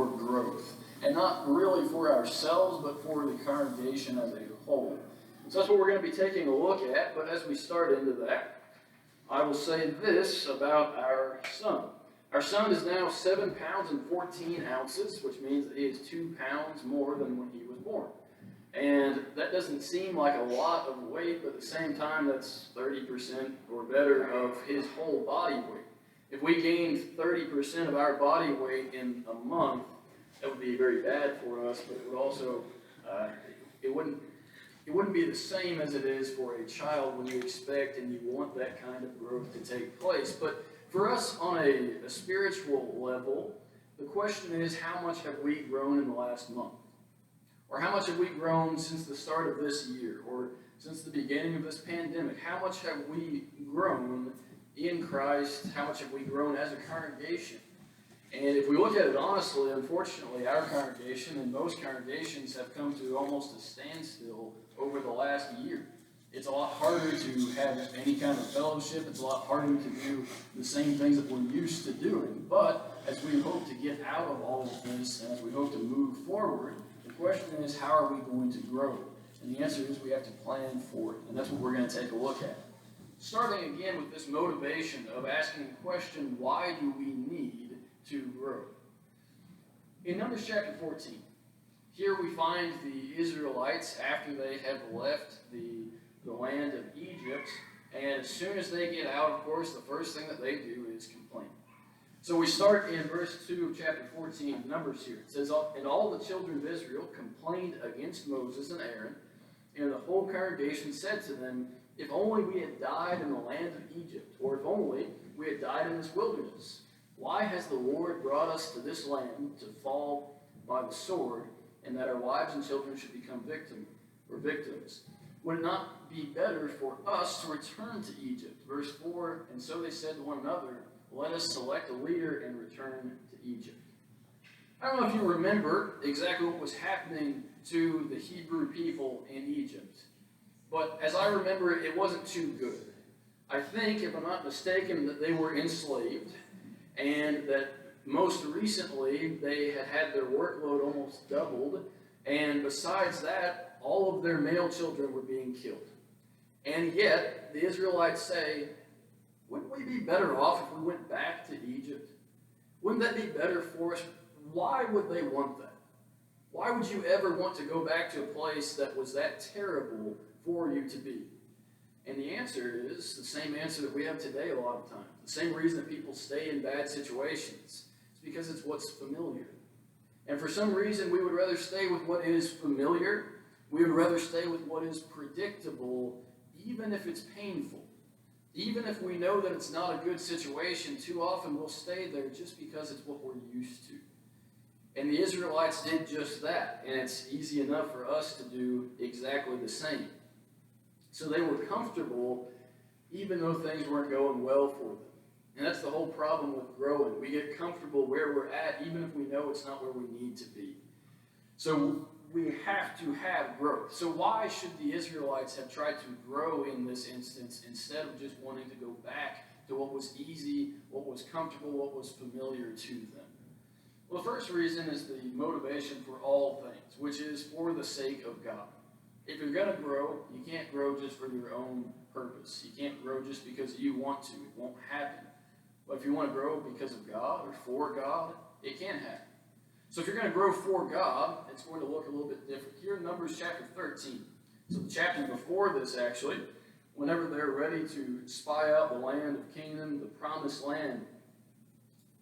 for growth. And not really for ourselves, but for the congregation as a whole. So that's what we're going to be taking a look at, but as we start into that, I will say this about our son. Our son is now 7 pounds and 14 ounces, which means that he is 2 pounds more than when he was born. And that doesn't seem like a lot of weight, but at the same time, that's 30% or better of his whole body weight. If we gained 30% of our body weight in a month, that would be very bad for us, but it would also, it wouldn't be the same as it is for a child when you expect and you want that kind of growth to take place. But for us on a spiritual level, the question is, how much have we grown in the last month? Or how much have we grown since the start of this year? Or since the beginning of this pandemic? How much have we grown in Christ? How much have we grown as a congregation? And if we look at it honestly, unfortunately, our congregation and most congregations have come to almost a standstill over the last year. It's a lot harder to have any kind of fellowship. It's a lot harder to do the same things that we're used to doing. But as we hope to get out of all of this, and as we hope to move forward, the question is, how are we going to grow? And the answer is we have to plan for it. And that's what we're going to take a look at. Starting again with this motivation of asking the question, why do we need to grow? In Numbers chapter 14, here we find the Israelites after they have left the land of Egypt, and as soon as they get out, of course, the first thing that they do is complain. So we start in verse 2 of chapter 14, Numbers here. It says, "And all the children of Israel complained against Moses and Aaron, and the whole congregation said to them, if only we had died in the land of Egypt, or if only we had died in this wilderness. Why has the Lord brought us to this land to fall by the sword, and that our wives and children should become victims? Would it not be better for us to return to Egypt?" Verse 4, "And so they said to one another, let us select a leader and return to Egypt." I don't know if you remember exactly what was happening to the Hebrew people in Egypt, but as I remember, it wasn't too good. I think, if I'm not mistaken, that they were enslaved, and that most recently they had had their workload almost doubled, and besides that, all of their male children were being killed. And yet, the Israelites say, wouldn't we be better off if we went back to Egypt? Wouldn't that be better for us? Why would they want that? Why would you ever want to go back to a place that was that terrible for you to be? And the answer is the same answer that we have today a lot of times. The same reason that people stay in bad situations. It's because it's what's familiar. And for some reason, we would rather stay with what is familiar. We would rather stay with what is predictable, even if it's painful. Even if we know that it's not a good situation, too often we'll stay there just because it's what we're used to. And the Israelites did just that, and it's easy enough for us to do exactly the same. So they were comfortable even though things weren't going well for them. And that's the whole problem with growing. We get comfortable where we're at even if we know it's not where we need to be. So we have to have growth. So why should the Israelites have tried to grow in this instance instead of just wanting to go back to what was easy, what was comfortable, what was familiar to them? Well, the first reason is the motivation for all things, which is for the sake of God. If you're going to grow, you can't grow just for your own purpose. You can't grow just because you want to. It won't happen. But if you want to grow because of God or for God, it can happen. So if you're going to grow for God, it's going to look a little bit different. Here in Numbers chapter 13, so the chapter before this actually, whenever they're ready to spy out the land of Canaan, the promised land,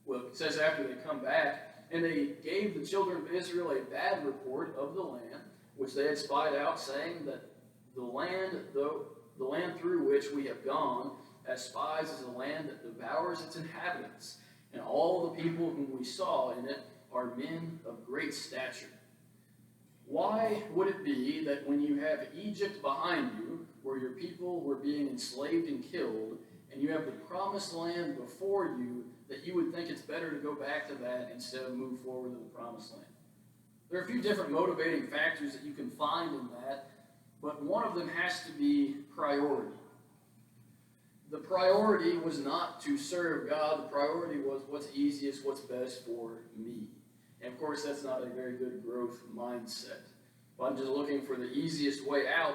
well, it says after they come back, and they gave the children of Israel a bad report of the land, which they had spied out, saying that the land through which we have gone as spies is a land that devours its inhabitants, and all the people whom we saw in it are men of great stature. Why would it be that when you have Egypt behind you, where your people were being enslaved and killed, and you have the promised land before you, that you would think it's better to go back to that instead of move forward to the promised land? There are a few different motivating factors that you can find in that, but one of them has to be priority. The priority was not to serve God. The priority was what's easiest, what's best for me. And of course, that's not a very good growth mindset. If I'm just looking for the easiest way out,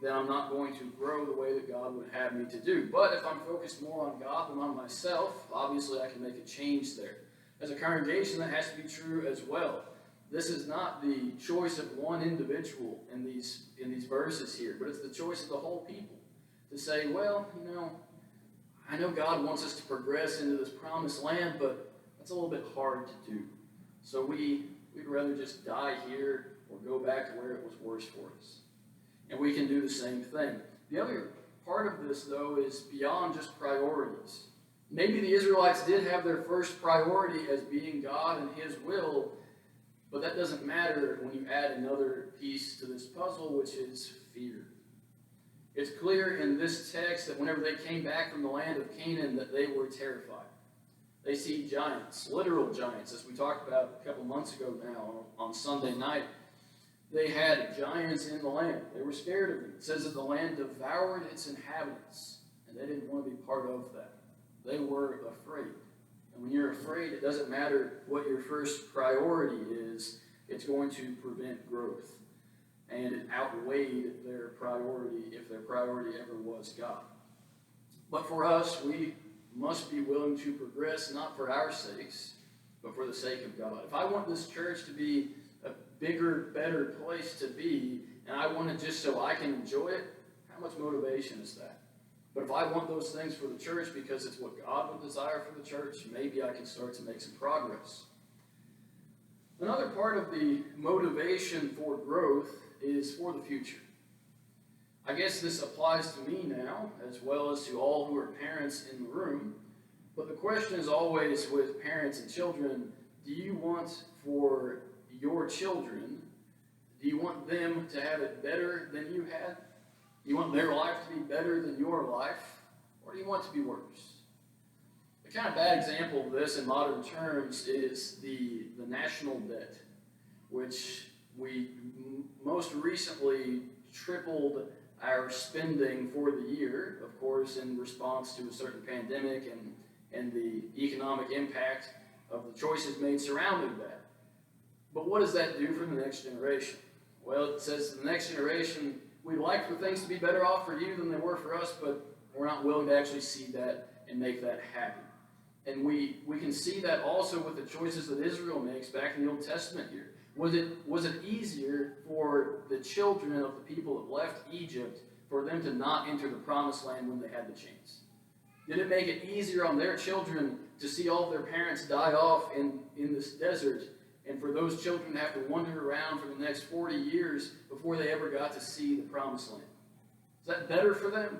then I'm not going to grow the way that God would have me to do. But if I'm focused more on God than on myself, obviously I can make a change there. As a congregation, that has to be true as well. This is not the choice of one individual in these verses here, but it's the choice of the whole people to say, well, I know God wants us to progress into this promised land, but that's a little bit hard to do. So we'd rather just die here or go back to where it was worse for us. And we can do the same thing. The other part of this, though, is beyond just priorities. Maybe the Israelites did have their first priority as being God and His will, but that doesn't matter when you add another piece to this puzzle, which is fear. It's clear in this text that whenever they came back from the land of Canaan that they were terrified. They see giants, literal giants, as we talked about a couple months ago now on Sunday night. They had giants in the land. They were scared of them. It says that the land devoured its inhabitants, and they didn't want to be part of that. They were afraid. And when you're afraid, it doesn't matter what your first priority is, it's going to prevent growth. And it outweighed their priority, if their priority ever was God. But for us, we must be willing to progress, not for our sakes, but for the sake of God. If I want this church to be a bigger, better place to be, and I want it just so I can enjoy it, how much motivation is that? But if I want those things for the church because it's what God would desire for the church, maybe I can start to make some progress. Another part of the motivation for growth is for the future. I guess this applies to me now, as well as to all who are parents in the room. But the question is always with parents and children, do you want for your children, do you want them to have it better than you had? Do you want their life to be better than your life? Or do you want it to be worse? A kind of bad example of this in modern terms is the national debt, which we most recently tripled our spending for the year, of course, in response to a certain pandemic and the economic impact of the choices made surrounding that. But what does that do for the next generation? Well, it says the next generation, we'd like for things to be better off for you than they were for us, but we're not willing to actually see that and make that happen. And we can see that also with the choices that Israel makes back in the Old Testament here. Was it easier for the children of the people that left Egypt for them to not enter the promised land when they had the chance? Did it make it easier on their children to see all of their parents die off in this desert, and for those children to have to wander around for the next 40 years before they ever got to see the promised land? Is that better for them?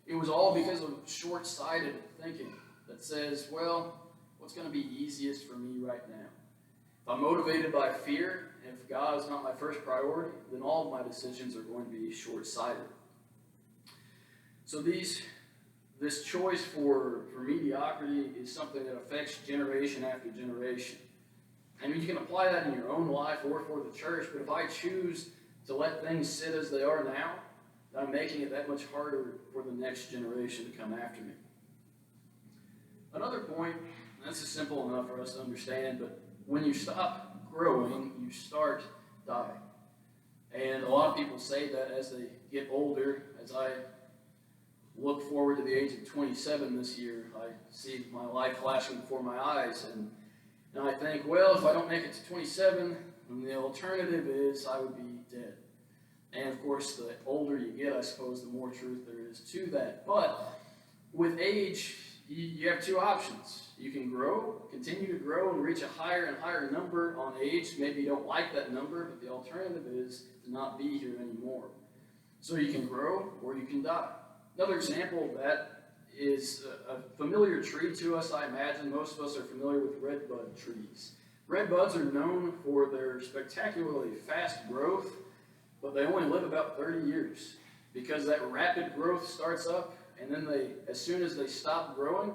It was all because of short-sighted thinking that says, well, what's going to be easiest for me right now? If I'm motivated by fear, and if God is not my first priority, then all of my decisions are going to be short-sighted. So this choice for mediocrity is something that affects generation after generation. And you can apply that in your own life or for the church, but if I choose to let things sit as they are now, then I'm making it that much harder for the next generation to come after me. Another point, and this is simple enough for us to understand, but when you stop growing, you start dying. And a lot of people say that as they get older. As I look forward to the age of 27 this year, I see my life flashing before my eyes, and I think, well, if I don't make it to 27, then the alternative is I would be dead. And of course, the older you get, I suppose, the more truth there is to that. But with age, you have two options. You can grow, continue to grow, and reach a higher and higher number on age. Maybe you don't like that number, but the alternative is to not be here anymore. So you can grow or you can die. Another example of that is a familiar tree to us, I imagine. Most of us are familiar with redbud trees. Redbuds are known for their spectacularly fast growth, but they only live about 30 years because that rapid growth starts up, and then as soon as they stop growing,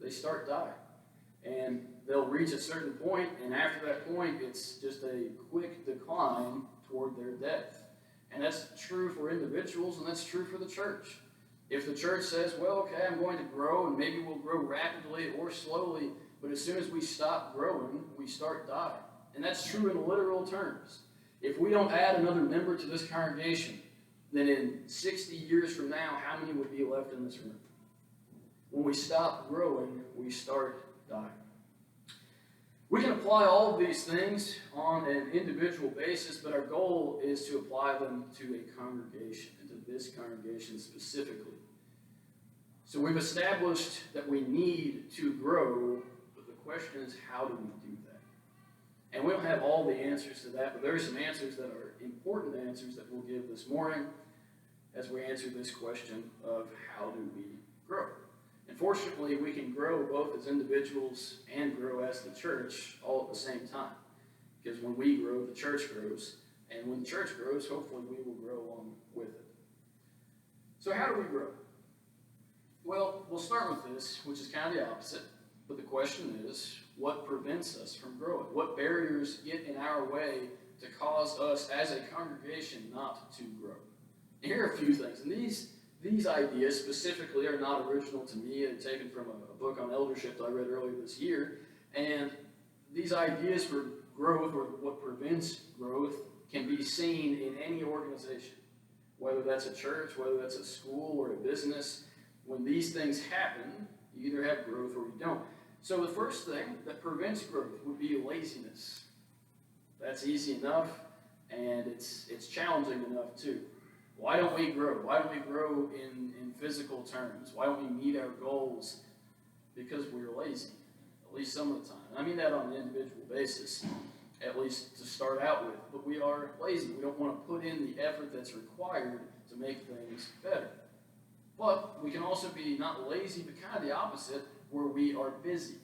they start dying. And they'll reach a certain point, and after that point, it's just a quick decline toward their death. And that's true for individuals, and that's true for the church. If the church says, well, okay, I'm going to grow, and maybe we'll grow rapidly or slowly, but as soon as we stop growing, we start dying. And that's true in literal terms. If we don't add another member to this congregation, then in 60 years from now, how many would be left in this room? When we stop growing, we start dying. We can apply all of these things on an individual basis, but our goal is to apply them to a congregation, and to this congregation specifically. So we've established that we need to grow, but the question is, how do we do that? And we don't have all the answers to that, but there are some answers that are important answers that we'll give this morning as we answer this question of how do we grow. And fortunately, we can grow both as individuals and grow as the church all at the same time. Because when we grow, the church grows. And when the church grows, hopefully we will grow along with it. So how do we grow? Well, we'll start with this, which is kind of the opposite. But the question is, what prevents us from growing? What barriers get in our way to cause us as a congregation not to grow? And here are a few things. And these ideas specifically are not original to me. They're taken from a book on eldership that I read earlier this year. And these ideas for growth, or what prevents growth, can be seen in any organization. Whether that's a church, whether that's a school or a business. When these things happen, you either have growth or you don't. So the first thing that prevents growth would be laziness. That's easy enough, and it's challenging enough too. Why don't we grow? Why don't we grow in physical terms? Why don't we meet our goals? Because we're lazy, at least some of the time. And I mean that on an individual basis, at least to start out with. But we are lazy. We don't want to put in the effort that's required to make things better. But we can also be not lazy, but kind of the opposite, where we are busy.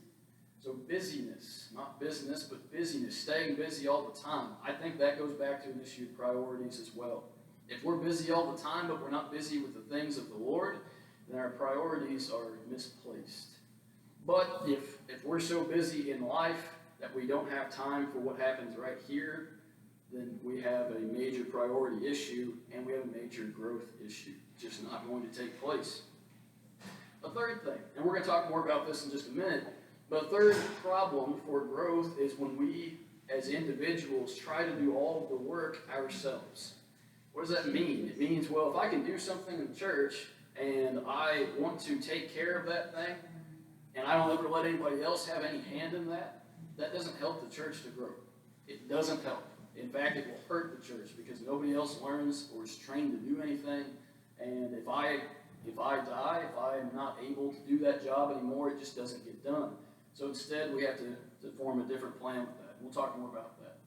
So busyness, not business, but busyness, staying busy all the time. I think that goes back to an issue of priorities as well. If we're busy all the time, but we're not busy with the things of the Lord, then our priorities are misplaced. But if we're so busy in life that we don't have time for what happens right here, then we have a major priority issue, and we have a major growth issue, just not going to take place. A third thing, and we're going to talk more about this in just a minute, but a third problem for growth is when we, as individuals, try to do all of the work ourselves. What does that mean? It means, well, if I can do something in church and I want to take care of that thing, and I don't ever let anybody else have any hand in that, that doesn't help the church to grow. It doesn't help. In fact, it will hurt the church because nobody else learns or is trained to do anything. And if I die, if I'm not able to do that job anymore, it just doesn't get done. So instead, we have to form a different plan with that. We'll talk more about that.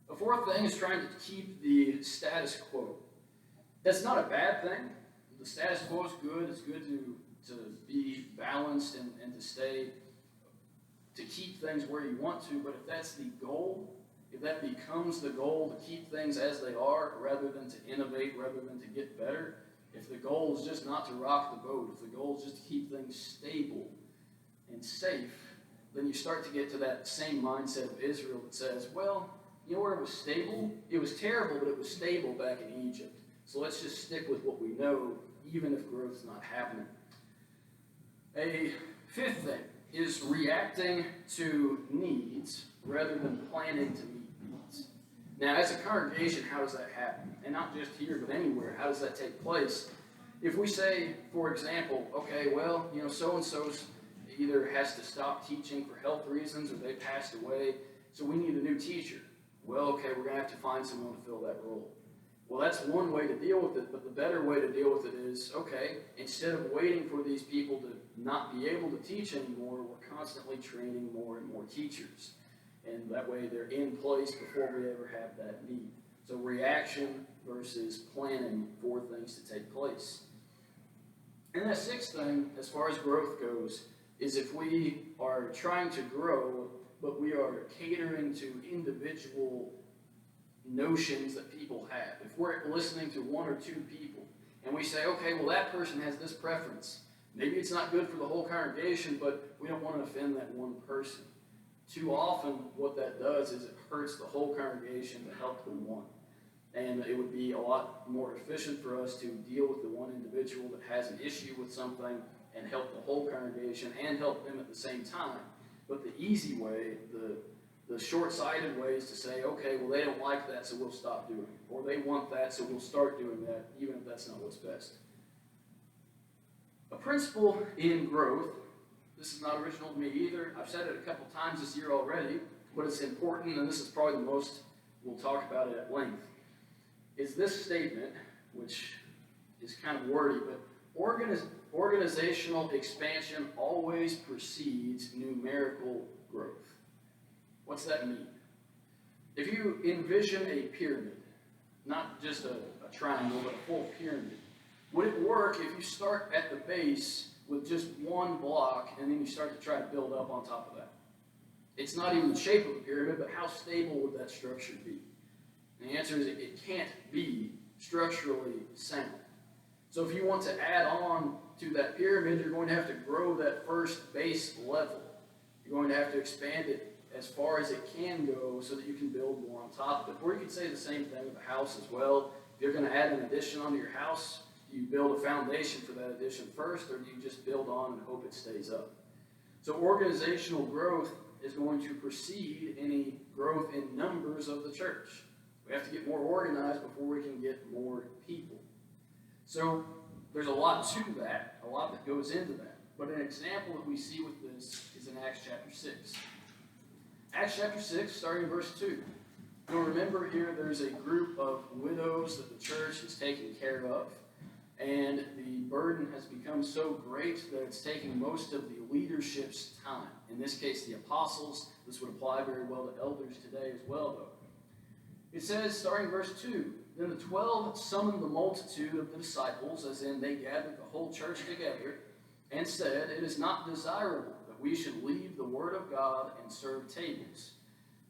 The fourth thing is trying to keep the status quo. That's not a bad thing. The status quo is good. It's good to be balanced and to keep things where you want to. But if that's the goal, if that becomes the goal to keep things as they are rather than to innovate, rather than to get better, if the goal is just not to rock the boat, if the goal is just to keep things stable and safe, then you start to get to that same mindset of Israel that says, well, you know where it was stable? It was terrible, but it was stable back in Egypt. So let's just stick with what we know, even if growth's not happening. A fifth thing is reacting to needs rather than planning to meet needs. Now, as a congregation, how does that happen? And not just here, but anywhere. How does that take place? If we say, for example, okay, well, so-and-so's either has to stop teaching for health reasons or they passed away, so we need a new teacher. Well, okay, we're going to have to find someone to fill that role. Well, that's one way to deal with it, but the better way to deal with it is, okay, instead of waiting for these people to not be able to teach anymore, we're constantly training more and more teachers. And that way they're in place before we ever have that need. So reaction versus planning for things to take place. And that sixth thing, as far as growth goes, is if we are trying to grow, but we are catering to individual notions that people have. If we're listening to one or two people, and we say, okay, well, that person has this preference. Maybe it's not good for the whole congregation, but we don't want to offend that one person. Too often, what that does is it hurts the whole congregation to help the one. And it would be a lot more efficient for us to deal with the one individual that has an issue with something and help the whole congregation and help them at the same time. But the easy way, the the short-sighted ways to say, okay, well, they don't like that, so we'll stop doing it. Or they want that, so we'll start doing that, even if that's not what's best. A principle in growth, this is not original to me either. I've said it a couple times this year already, but it's important, and this is probably the most we'll talk about it at length, is this statement, which is kind of wordy, but organizational expansion always precedes numerical growth. What's that mean? If you envision a pyramid, not just a triangle, but a full pyramid, would it work if you start at the base with just one block and then you start to try to build up on top of that? It's not even the shape of a pyramid, but how stable would that structure be? And the answer is it can't be structurally sound. So if you want to add on to that pyramid, you're going to have to grow that first base level. You're going to have to expand it as far as it can go so that you can build more on top of it. Or you could say the same thing with a house as well. If you're going to add an addition onto your house, do you build a foundation for that addition first, or do you just build on and hope it stays up? So organizational growth is going to precede any growth in numbers of the church. We have to get more organized before we can get more people. So there's a lot to that, a lot that goes into that. But an example that we see with this is in Acts chapter 6. Acts chapter 6, starting in verse 2. You'll remember here there's a group of widows that the church is taking care of. And the burden has become so great that it's taking most of the leadership's time. In this case, the apostles. This would apply very well to elders today as well, though. It says, starting in verse 2, Then the 12 summoned the multitude of the disciples, as in they gathered the whole church together, and said, It is not desirable that we should leave the word of God and serve tables.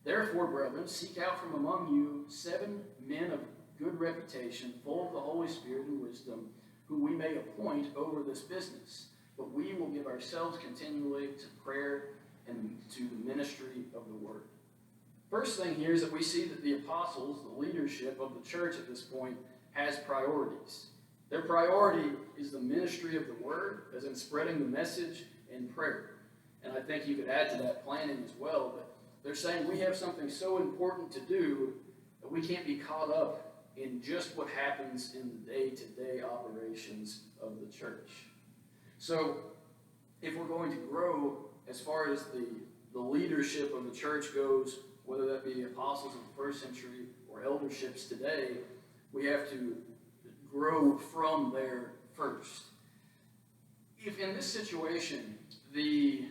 Therefore, brethren, seek out from among you 7 men of good reputation, full of the Holy Spirit and wisdom, who we may appoint over this business. But we will give ourselves continually to prayer and to the ministry of the word. First thing here is that we see that the apostles, the leadership of the church at this point, has priorities. Their priority is the ministry of the word, as in spreading the message and prayer. And I think you could add to that planning as well, but they're saying we have something so important to do that we can't be caught up in just what happens in the day-to-day operations of the church. So, if we're going to grow as far as the leadership of the church goes, whether that be the apostles of the first century or elderships today, we have to grow from there first. If in this situation, the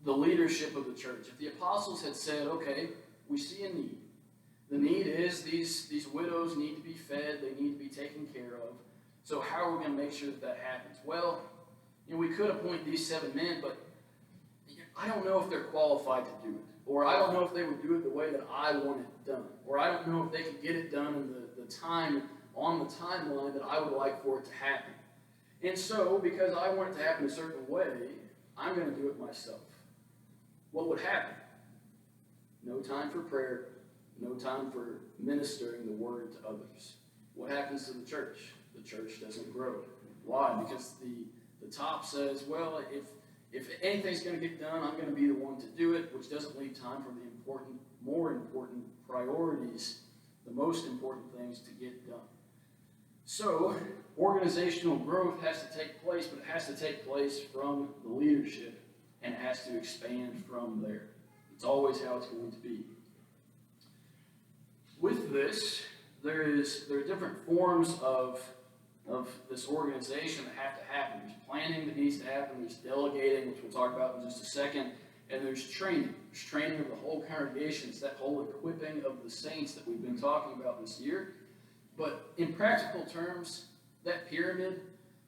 leadership of the church, if the apostles had said, okay, we see a need. The need is these widows need to be fed, they need to be taken care of. So how are we going to make sure that that happens? Well, we could appoint these 7 men, but I don't know if they're qualified to do it. Or I don't know if they would do it the way that I want it done. Or I don't know if they could get it done in the time, on the timeline that I would like for it to happen. And so, because I want it to happen a certain way, I'm going to do it myself. What would happen? No time for prayer, no time for ministering the word to others. What happens to the church? The church doesn't grow. Why? Because the top says, well, if anything's going to get done, I'm going to be the one to do it, which doesn't leave time for the more important priorities, the most important things to get done. So, organizational growth has to take place, but it has to take place from the leadership, and it has to expand from there. It's always how it's going to be. With this, there are different forms of this organization that have to happen. There's planning that needs to happen, there's delegating, which we'll talk about in just a second, and there's training. There's training of the whole congregation. It's that whole equipping of the saints that we've been talking about this year. But in practical terms, that pyramid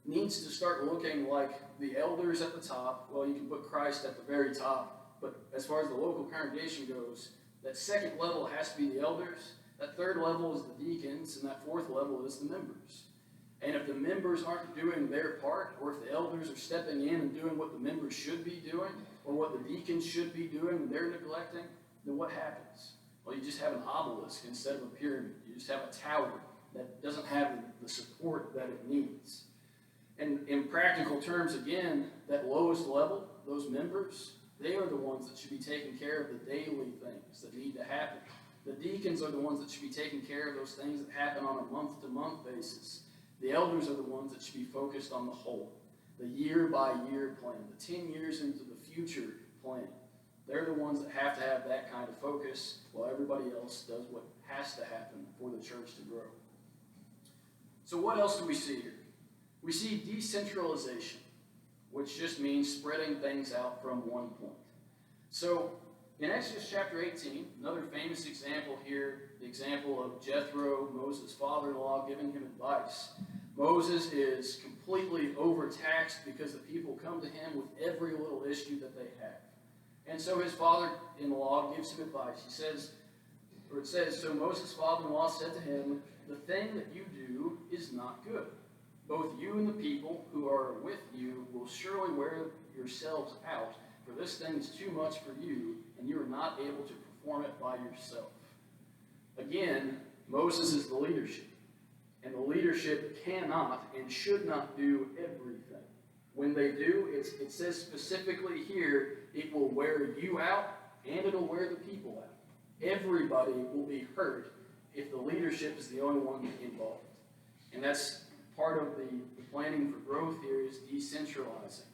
needs to start looking like the elders at the top. Well, you can put Christ at the very top, but as far as the local congregation goes, that second level has to be the elders, that third level is the deacons, and that fourth level is the members. And if the members aren't doing their part, or if the elders are stepping in and doing what the members should be doing, or what the deacons should be doing and they're neglecting, then what happens? Well, you just have an obelisk instead of a pyramid. You just have a tower that doesn't have the support that it needs. And in practical terms, again, that lowest level, those members, They are the ones that should be taking care of the daily things that need to happen. The deacons are the ones that should be taking care of those things that happen on a month-to-month basis. The elders are the ones that should be focused on the whole, the year-by-year plan, the 10 years into the future plan. They're the ones that have to have that kind of focus while everybody else does what has to happen for the church to grow. So what else do we see here? We see decentralization, which just means spreading things out from one point. So in Exodus chapter 18, another famous example here, the example of Jethro, Moses' father-in-law, giving him advice. Moses is completely overtaxed because the people come to him with every little issue that they have. And so his father-in-law gives him advice. It says, so Moses' father-in-law said to him, the thing that you do is not good. Both you and the people who are with you will surely wear yourselves out, for this thing is too much for you, and you are not able to perform it by yourself. Again, Moses is the leadership, and the leadership cannot and should not do everything. When they do, it says specifically here, it will wear you out, and it'll wear the people out. Everybody will be hurt if the leadership is the only one involved. And that's part of the planning for growth here is decentralizing.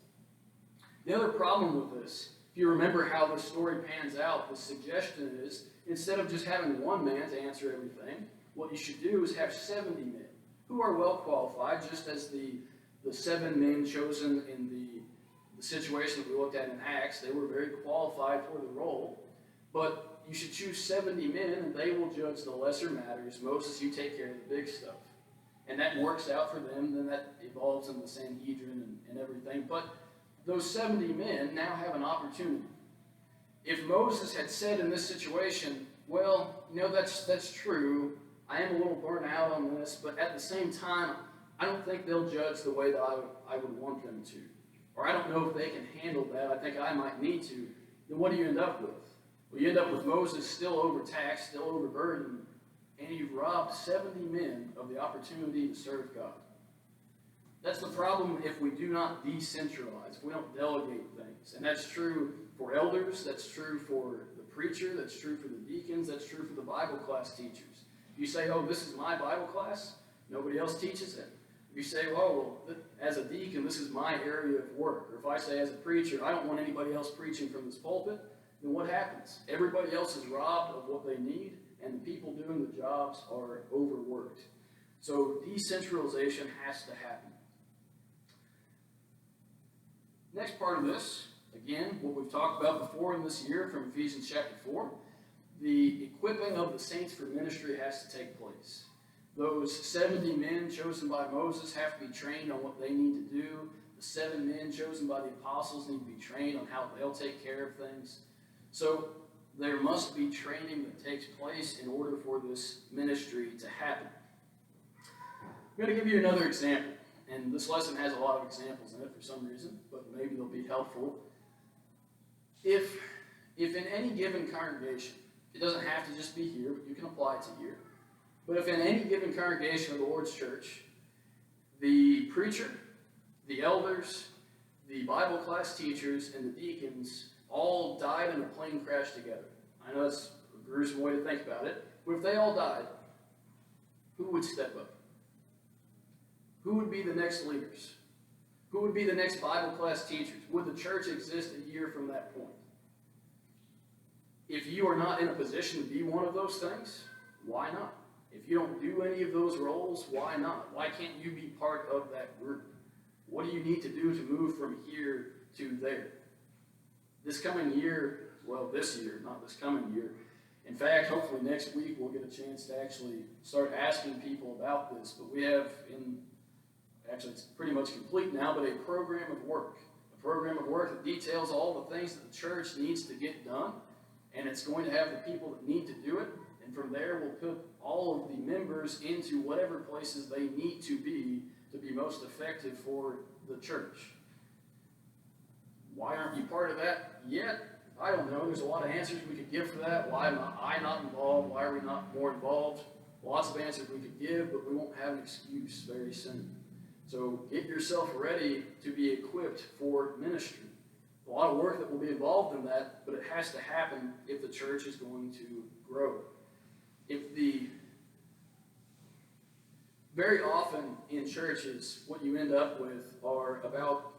The other problem with this, if you remember how the story pans out, the suggestion is, instead of just having one man to answer everything, what you should do is have 70 men who are well qualified, just as the 7 men chosen in the situation that we looked at in Acts. They were very qualified for the role. But you should choose 70 men, and they will judge the lesser matters. Moses, you take care of the big stuff. And that works out for them, then that evolves in the Sanhedrin and everything. But those 70 men now have an opportunity. If Moses had said in this situation, well, that's true, I am a little burnt out on this, but at the same time, I don't think they'll judge the way that I would want them to. Or I don't know if they can handle that, I think I might need to. Then what do you end up with? Well, you end up with Moses still overtaxed, still overburdened, and you've robbed 70 men of the opportunity to serve God. That's the problem if we do not decentralize, if we don't delegate things. And that's true for elders, that's true for the preacher, that's true for the deacons, that's true for the Bible class teachers. If you say, oh, this is my Bible class, nobody else teaches it. If you say, well, as a deacon, this is my area of work. Or if I say as a preacher, I don't want anybody else preaching from this pulpit, then what happens? Everybody else is robbed of what they need, and the people doing the jobs are overworked. So decentralization has to happen. Next part of this, again, what we've talked about before in this year from Ephesians chapter 4, the equipping of the saints for ministry has to take place. Those 70 men chosen by Moses have to be trained on what they need to do. The 7 men chosen by the apostles need to be trained on how they'll take care of things. So there must be training that takes place in order for this ministry to happen. I'm going to give you another example. And this lesson has a lot of examples in it for some reason, but maybe they'll be helpful. If in any given congregation, it doesn't have to just be here, but you can apply it to here. But if in any given congregation of the Lord's church, the preacher, the elders, the Bible class teachers, and the deacons all died in a plane crash together. I know that's a gruesome way to think about it, but if they all died, who would step up? Who would be the next leaders? Who would be the next Bible class teachers? Would the church exist a year from that point? If you are not in a position to be one of those things, why not? If you don't do any of those roles, why not? Why can't you be part of that group? What do you need to do to move from here to there? This coming year, well, this year, not this coming year. In fact, hopefully next week we'll get a chance to actually start asking people about this. But we have actually it's pretty much complete now, but a program of work. A program of work that details all the things that the church needs to get done. And it's going to have the people that need to do it. And from there, we'll put all of the members into whatever places they need to be most effective for the church. Why aren't you part of that yet? I don't know. There's a lot of answers we could give for that. Why am I not involved? Why are we not more involved? Lots of answers we could give, but we won't have an excuse very soon. So get yourself ready to be equipped for ministry. A lot of work that will be involved in that, but it has to happen if the church is going to grow. Very often in churches, what you end up with are about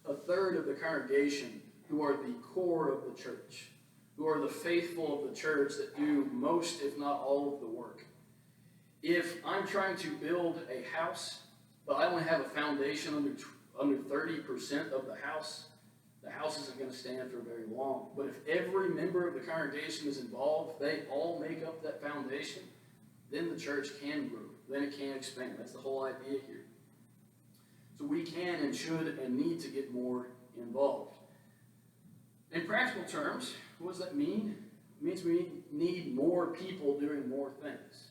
a third of the congregation who are the core of the church, who are the faithful of the church that do most, if not all, of the work. If I'm trying to build a house, but I only have a foundation under 30% of the house isn't going to stand for very long. But if every member of the congregation is involved, they all make up that foundation, then the church can grow. Then it can expand. That's the whole idea here. So we can and should and need to get more involved. In practical terms, what does that mean? It means we need more people doing more things.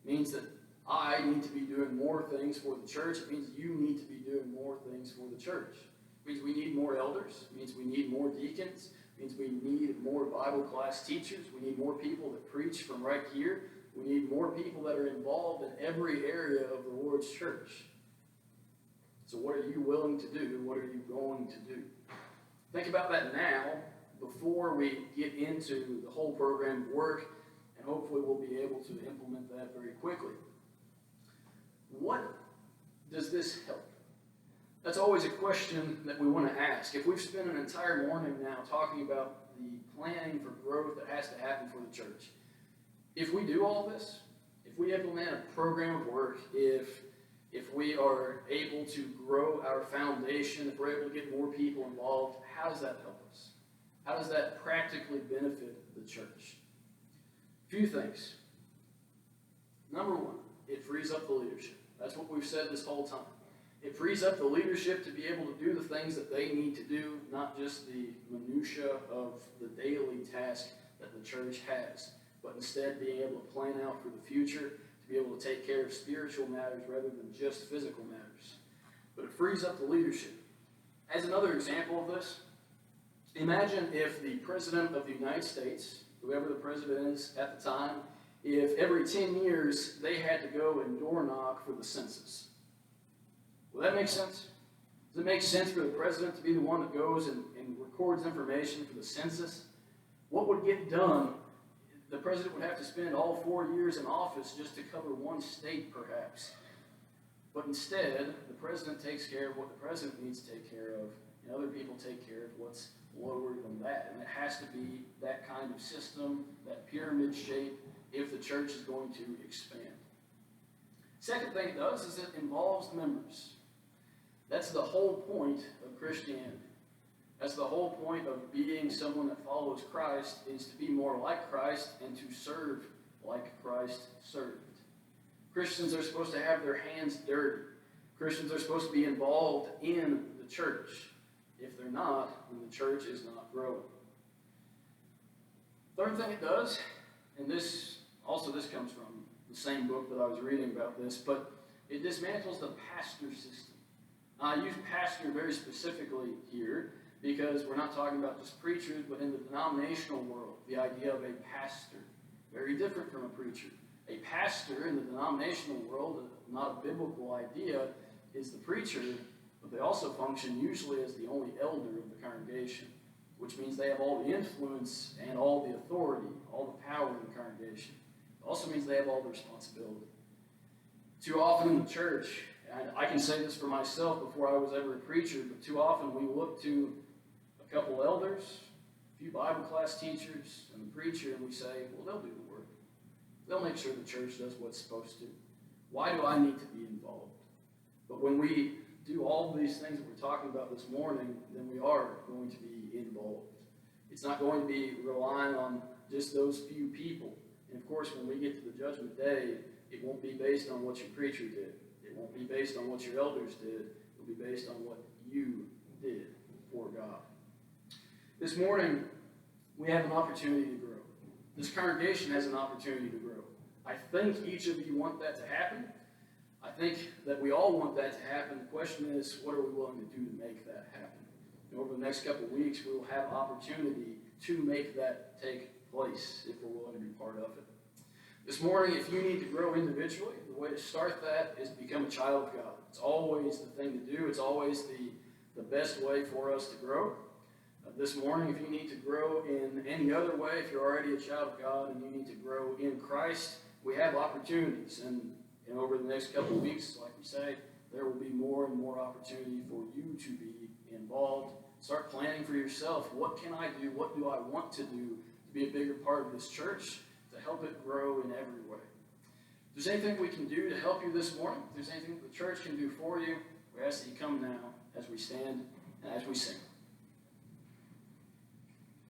It means that I need to be doing more things for the church. It means you need to be doing more things for the church. It means we need more elders. It means we need more deacons. It means we need more Bible class teachers. We need more people that preach from right here. We need more people that are involved in every area of the Lord's church. So what are you willing to do? What are you going to do? Think about that now before we get into the whole program of work, and hopefully we'll be able to implement that very quickly. What does this help? That's always a question that we want to ask. If we've spent an entire morning now talking about the planning for growth that has to happen for the church, if we do all this, if we implement a program of work, if we are able to grow our foundation, if we're able to get more people involved, how does that help us? How does that practically benefit the church? A few things. Number one, it frees up the leadership. That's what we've said this whole time. It frees up the leadership to be able to do the things that they need to do, not just the minutia of the daily task that the church has, but instead being able to plan out for the future, to be able to take care of spiritual matters rather than just physical matters. But it frees up the leadership. As another example of this, imagine if the President of the United States, whoever the president is at the time, if every 10 years they had to go and door knock for the census. Will that make sense? Does it make sense for the president to be the one that goes and records information for the census? What would get done? The president would have to spend all 4 years in office just to cover one state, perhaps. But instead, the president takes care of what the president needs to take care of, and other people take care of what's lower than that. And it has to be that kind of system, that pyramid shape, if the church is going to expand. Second thing it does is it involves members. That's the whole point of Christianity. That's the whole point of being someone that follows Christ, is to be more like Christ and to serve like Christ served. Christians are supposed to have their hands dirty. Christians are supposed to be involved in the church. If they're not, then the church is not growing. Third thing it does, and this comes from the same book that I was reading about this, but it dismantles the pastor system. I use pastor very specifically here because we're not talking about just preachers, but in the denominational world, the idea of a pastor, very different from a preacher. A pastor in the denominational world, not a biblical idea, is the preacher, but they also function usually as the only elder of the congregation, which means they have all the influence and all the authority, all the power in the congregation. It also means they have all the responsibility. Too often in the church, and I can say this for myself before I was ever a preacher, but too often we look to a couple elders, a few Bible class teachers, and the preacher, and we say, well, they'll do the work. They'll make sure the church does what's supposed to. Why do I need to be involved? But when we do all of these things that we're talking about this morning, then we are going to be involved. It's not going to be relying on just those few people. And of course, when we get to the judgment day, it won't be based on what your preacher did. It won't be based on what your elders did. It will be based on what you did for God. This morning, we have an opportunity to grow. This congregation has an opportunity to grow. I think each of you want that to happen. I think that we all want that to happen. The question is, what are we willing to do to make that happen? And over the next couple of weeks, we will have opportunity to make that take place if we're willing to be part of it. This morning, if you need to grow individually, the way to start that is to become a child of God. It's always the thing to do. It's always the best way for us to grow. This morning, if you need to grow in any other way, if you're already a child of God and you need to grow in Christ, we have opportunities. And over the next couple of weeks, like we say, there will be more and more opportunity for you to be involved. Start planning for yourself. What can I do? What do I want to do to be a bigger part of this church, to help it grow in every way? If there's anything we can do to help you this morning, if there's anything the church can do for you, we ask that you come now as we stand and as we sing.